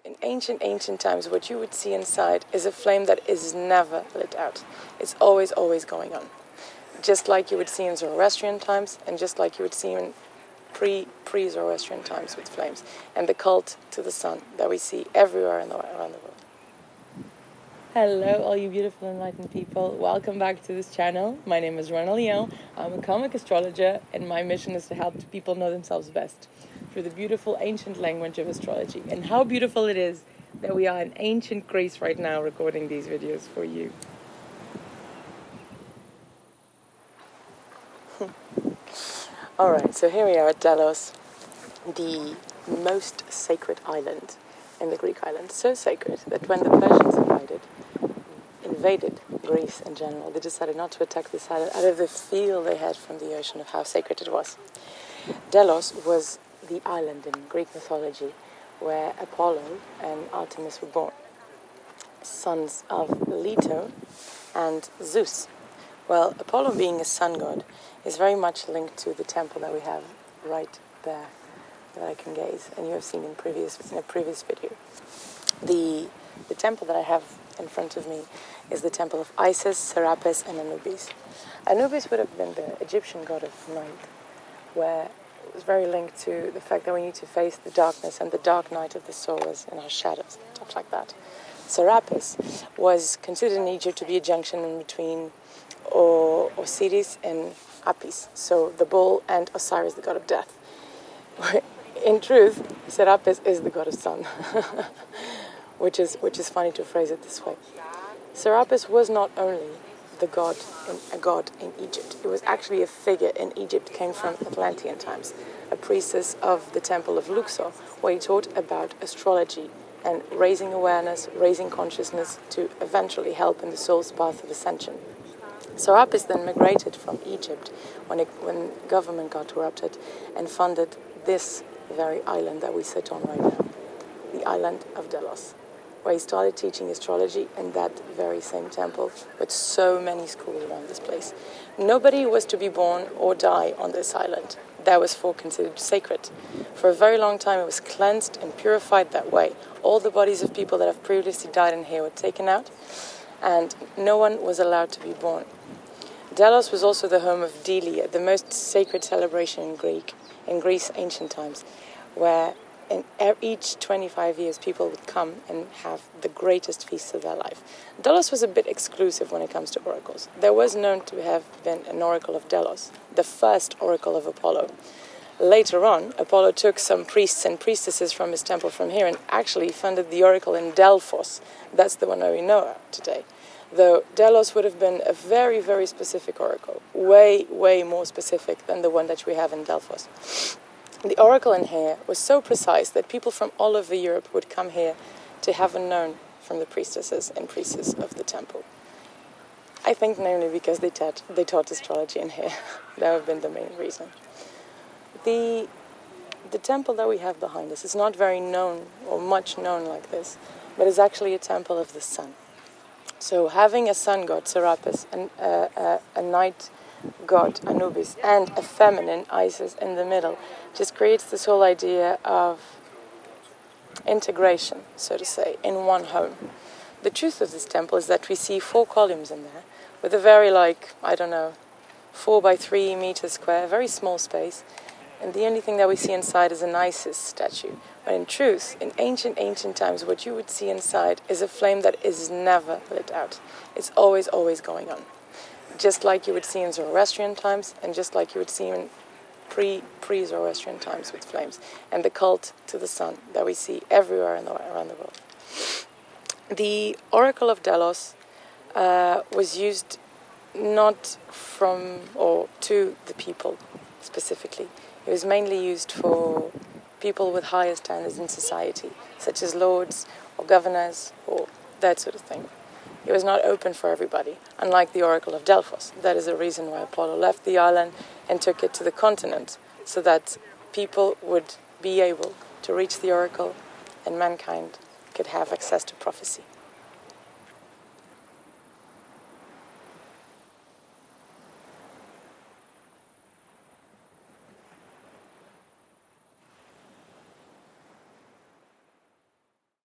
in ancient times, what you would see inside is a flame that is never lit out. It's always going on. Just like you would see in Zoroastrian times, and just like you would see in pre-Zoroastrian times with flames, and the cult to the sun that we see everywhere around the world. Hello, all you beautiful enlightened people. Welcome back to this channel. My name is Joana Leão. I'm a comic astrologer, and my mission is to help people know themselves best through the beautiful ancient language of astrology. And how beautiful it is that we are in ancient Greece right now recording these videos for you. Alright, so here we are at Delos, the most sacred island in the Greek islands. So sacred that when the Persians invaded Greece in general, they decided not to attack this island out of the feel they had from the ocean of how sacred it was. Delos was the island in Greek mythology where Apollo and Artemis were born, sons of Leto and Zeus. Well, Apollo, being a sun god, is very much linked to the temple that we have right there that I can gaze, and you have seen in a previous video. The temple that I have in front of me is the temple of Isis, Serapis, and Anubis. Anubis would have been the Egyptian god of night, where it was very linked to the fact that we need to face the darkness and the dark night of the soul is in our shadows, stuff like that. Serapis was considered in Egypt to be a junction in between Osiris and Apis, so the bull, and Osiris, the god of death. In truth, Serapis is the god of sun, which is funny to phrase it this way. Serapis was not only a god in Egypt. It was actually a figure in Egypt, came from Atlantean times, a priestess of the temple of Luxor, where he taught about astrology and raising awareness, raising consciousness to eventually help in the soul's path of ascension. Serapis then migrated from Egypt when government got corrupted and funded this very island that we sit on right now, the island of Delos, where he started teaching astrology in that very same temple with so many schools around this place. Nobody was to be born or die on this island. That was considered sacred. For a very long time it was cleansed and purified that way. All the bodies of people that have previously died in here were taken out, and no one was allowed to be born. Delos was also the home of Delia, the most sacred celebration in Greece ancient times, where in each 25 years people would come and have the greatest feast of their life. Delos was a bit exclusive when it comes to oracles. There was known to have been an oracle of Delos, the first oracle of Apollo. Later on, Apollo took some priests and priestesses from his temple from here and actually funded the oracle in Delphos. That's the one that we know today. Though Delos would have been a very, very specific oracle, way more specific than the one that we have in Delphos. The oracle in here was so precise that people from all over Europe would come here to have it known from the priestesses and priests of the temple. I think namely because they taught astrology in here. That would have been the main reason. The temple that we have behind us is not very known or much known like this, but is actually a temple of the sun. So having a sun god, Serapis, and a night god, Anubis, and a feminine, Isis, in the middle, just creates this whole idea of integration, so to say, in one home. The truth of this temple is that we see 4 columns in there, with a very 4 by 3 meters square, very small space, and the only thing that we see inside is an Isis statue. But in truth, in ancient times, what you would see inside is a flame that is never lit out. It's always going on. Just like you would see in Zoroastrian times, and just like you would see in pre-Zoroastrian times with flames, and the cult to the sun that we see everywhere around the world. The oracle of Delos was used not from or to the people specifically. It was mainly used for people with higher standards in society, such as lords or governors or that sort of thing. It was not open for everybody, unlike the Oracle of Delphos. That is the reason why Apollo left the island and took it to the continent, so that people would be able to reach the oracle and mankind could have access to prophecy.